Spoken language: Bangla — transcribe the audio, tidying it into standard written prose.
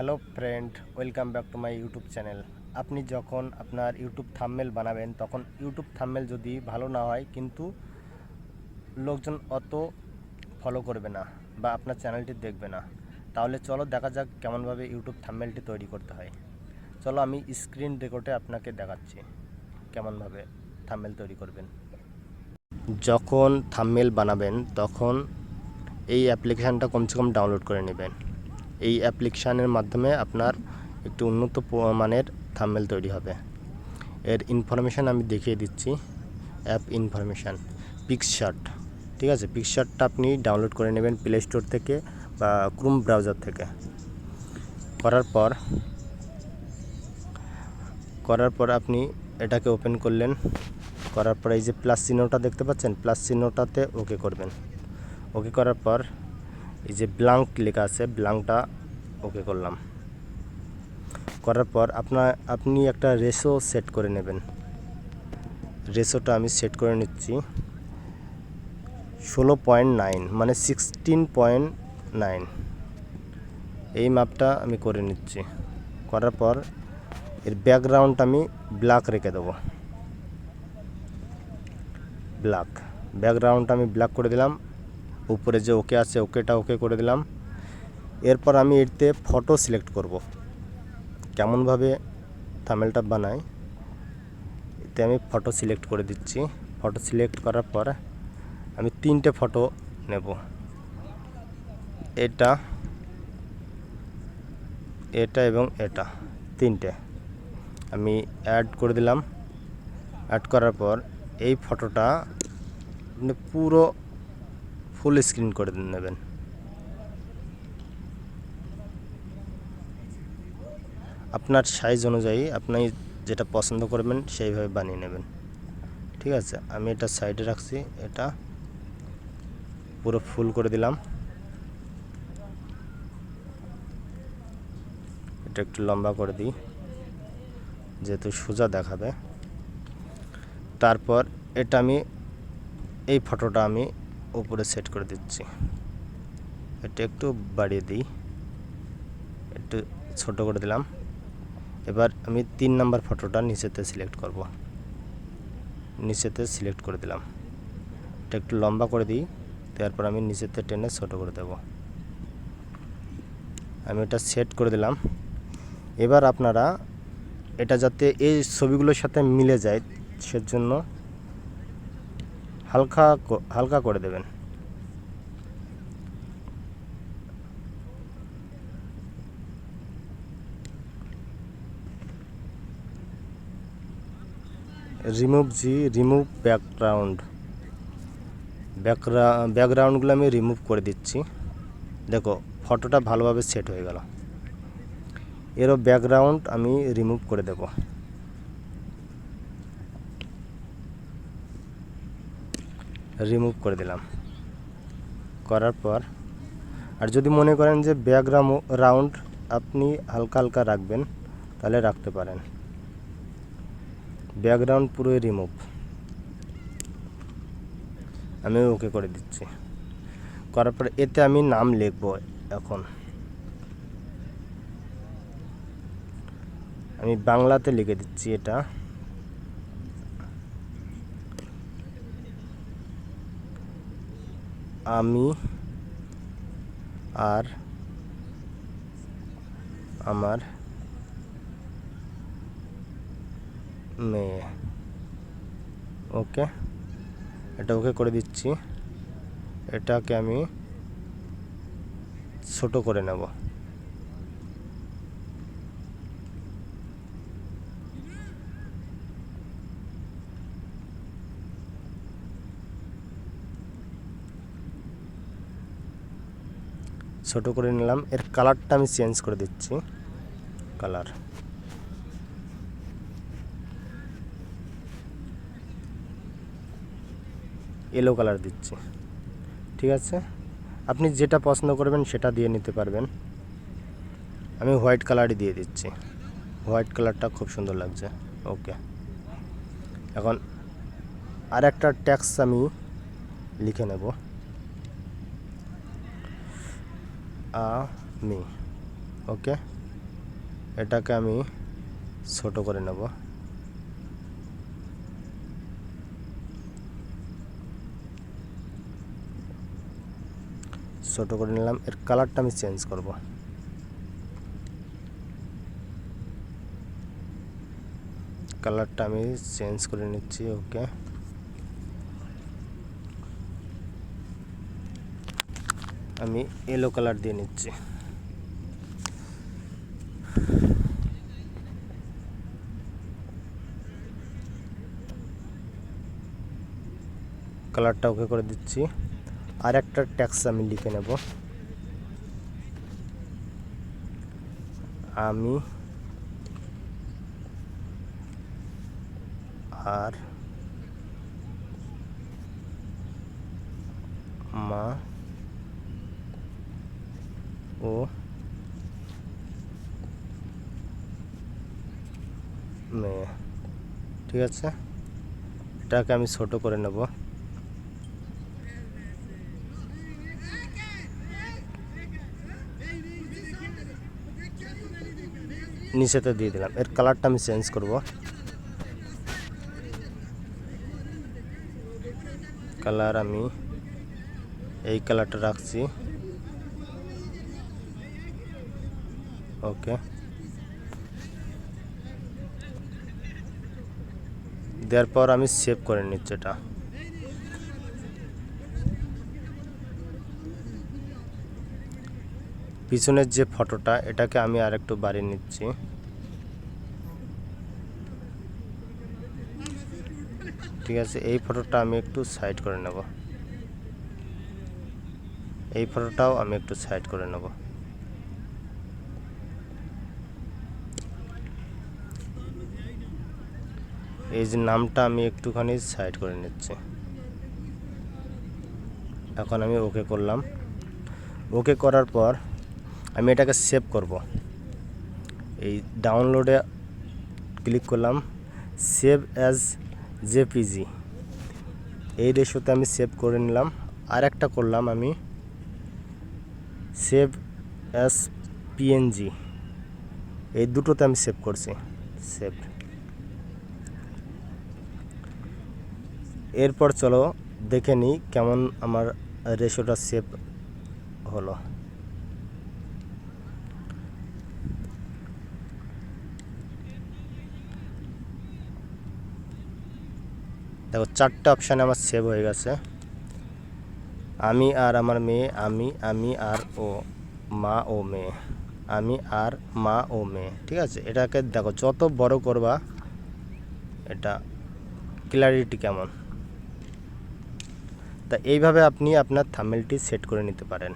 Hello friend, welcome back to my YouTube channel. আপনি যখন আপনার ইউটিউব থাম্বনেল বানাবেন তখন ইউটিউব থাম্বনেল যদি ভালো না হয় কিন্তু লোকজন অত ফলো করবে না বা আপনার চ্যানেলটি দেখবে না, তাহলে চলো দেখা যাক কেমনভাবে ইউটিউব থাম্বনেলটি তৈরি করতে হয়। চলো আমি স্ক্রিন রেকর্ডে আপনাকে দেখাচ্ছি কেমনভাবে থাম্বনেল তৈরি করবেন। যখন থাম্বনেল বানাবেন তখন এই অ্যাপ্লিকেশানটা কমসে কম ডাউনলোড করে নেবেন। এই অ্যাপ্লিকেশানের মাধ্যমে আপনার একটু উন্নত মানের থাম্বনেল তৈরি হবে। এর ইনফরমেশান আমি দেখিয়ে দিচ্ছি। অ্যাপ ইনফরমেশান পিক্সআর্ট, ঠিক আছে। পিক্সআর্টটা আপনি ডাউনলোড করে নেবেন প্লে স্টোর থেকে বা ক্রোম ব্রাউজার থেকে। করার পর আপনি এটাকে ওপেন করলেন। করার পর এই যে প্লাস চিহ্নটা দেখতে পাচ্ছেন, প্লাস চিহ্নটাতে ওকে করবেন। ওকে করার পর এই যে ব্ল্যাঙ্ক লেখা আছে, ব্ল্যাঙ্কটা ওকে করলাম। করার পর আপনি একটা রেশো সেট করে নেবেন। রেশোটা আমি সেট করে নিচ্ছি 16.9 মানে 16.9, এই মাপটা আমি করে নিচ্ছি। করার পর এর ব্যাকগ্রাউন্ড আমি ব্ল্যাক রেখে দেবো। ব্যাকগ্রাউন্ডটা আমি ব্ল্যাক করে দিলাম। উপরে যে ওকে আছে ওকেটা ওকে করে দিলাম। এরপর আমি এতে ফটো সিলেক্ট করব। কেমনভাবে থাম্বনেলটা বানাই, এতে আমি ফটো সিলেক্ট করে দিচ্ছি। ফটো সিলেক্ট করার পর আমি 3টে ফটো নেব। এটা এবং এটা 3টে আমি অ্যাড করে দিলাম। অ্যাড করার পর এই ফটোটা আপনি পুরো ফুল স্ক্রিন করে নেবেন। আপনার সাইজ অনুযায়ী আপনি যেটা পছন্দ করবেন সেইভাবে বানিয়ে নেবেন, ঠিক আছে। আমি এটা সাইডে রাখছি, এটা পুরো ফুল করে দিলাম। এটা একটু লম্বা করে দিই যেহেতু সোজা দেখাবে। তারপর এটা আমি এই ফটোটা আমি উপরে সেট করে দিচ্ছি। এটা একটু বাড়িয়ে দিই, একটু ছোট করে দিলাম। এবার আমি 3 নাম্বার ফটোটা নিচেতে সিলেক্ট করব। নিচেতে সিলেক্ট করে দিলাম। এটা একটু লম্বা করে দিই, তারপর আমি নিচেতে টেনে ছোট করে দেব। আমি এটা সেট করে দিলাম। এবার আপনারা এটা যাতে এই ছবিগুলোর সাথে মিলে যায় সেজন্য হালকা করে দেবেন। রিমুভ ব্যাকগ্রাউন্ডগুলো আমি রিমুভ করে দিচ্ছি। দেখো ফটোটা ভালোভাবে সেট হয়ে গেল। এরও ব্যাকগ্রাউন্ড আমি রিমুভ করে দেব। রিমুভ করে দিলাম। করার পর আর যদি মনে করেন যে ব্যাকগ্রাউন্ড আপনি হালকা রাখবেন তাহলে রাখতে পারেন। ব্যাকগ্রাউন্ড পুরোই রিমুভ আমি ওকে করে দিচ্ছি। করার পর এতে আমি নাম লিখব। এখন আমি বাংলাতে লিখে দিচ্ছি, এটা আমি আর আমার মেয়ে। ওকে, এটা ওকে করে দিচ্ছি। এটাকে আমি ছোট করে নেব। ছোট করে নিলাম। এর কালারটা আমি চেঞ্জ করে দিচ্ছি। কালার ইয়েলো কালার দিচ্ছি, ঠিক আছে। আপনি যেটা পছন্দ করবেন সেটা দিয়ে নিতে পারবেন। আমি হোয়াইট কালারই দিয়ে দিচ্ছি। হোয়াইট কালারটা খুব সুন্দর লাগছে। ওকে, এখন আর একটা ট্যাক্স আমি লিখে নেব। আমি। ওকে, এটাকে আমি ছোট করে নেব। ছোট করে নিলাম। এর কালারটা আমি চেঞ্জ করব। কালারটা আমি চেঞ্জ করে নিচ্ছি। ওকে, আমি ইয়েলো কালার দিয়ে নিচ্ছি। কালারটা ওকে করে দিচ্ছি। আর একটা টেক্সট আমি লিখে নেব। আমি আর মা ও মেয়ে। ঠিক আছে, এটাকে আমি ছোট করে নেব। নিচেতে দিয়ে দিলাম। এর কালারটা আমি চেঞ্জ করব। কালার আমি এই কালারটা রাখছি। ওকে, দেওয়ার পর আমি সেভ করে নিচ্ছি এটা। পিছনের যে ফটোটা, এটাকে আমি আর একটু বাড়িয়ে নিচ্ছি। ঠিক আছে, এই ফটোটা আমি একটু সাইড করে নেব। এই ফটোটাও আমি একটু সাইড করে নেব। এই যে নামটা আমি একটুখানি সাইড করে নিচ্ছি। এখন আমি ওকে করলাম। ওকে করার পর আমি এটাকে সেভ করব। এই ডাউনলোডে ক্লিক করলাম, সেভ অ্যাজ জেপিজি। এই রেশোতে আমি সেভ করে নিলাম। আর একটা করলাম আমি সেভ অ্যাজ পিএনজি। এই দুটোতে আমি সেভ করছি। সেভ। এরপর চলো দেখে নিই কেমন আমার রেশোটা সেভ হলো। দেখো, 4টে অপশানে আমার সেভ হয়ে গেছে। আমি আর আমার মেয়ে, আমি আর ও, মা ও মেয়ে, আমি আর মা ও মেয়ে। ঠিক আছে, এটাকে দেখো যত বড় করবা এটা ক্ল্যারিটি কেমন। তা এইভাবে আপনি আপনার থাম্বনেলটি সেট করে নিতে পারেন।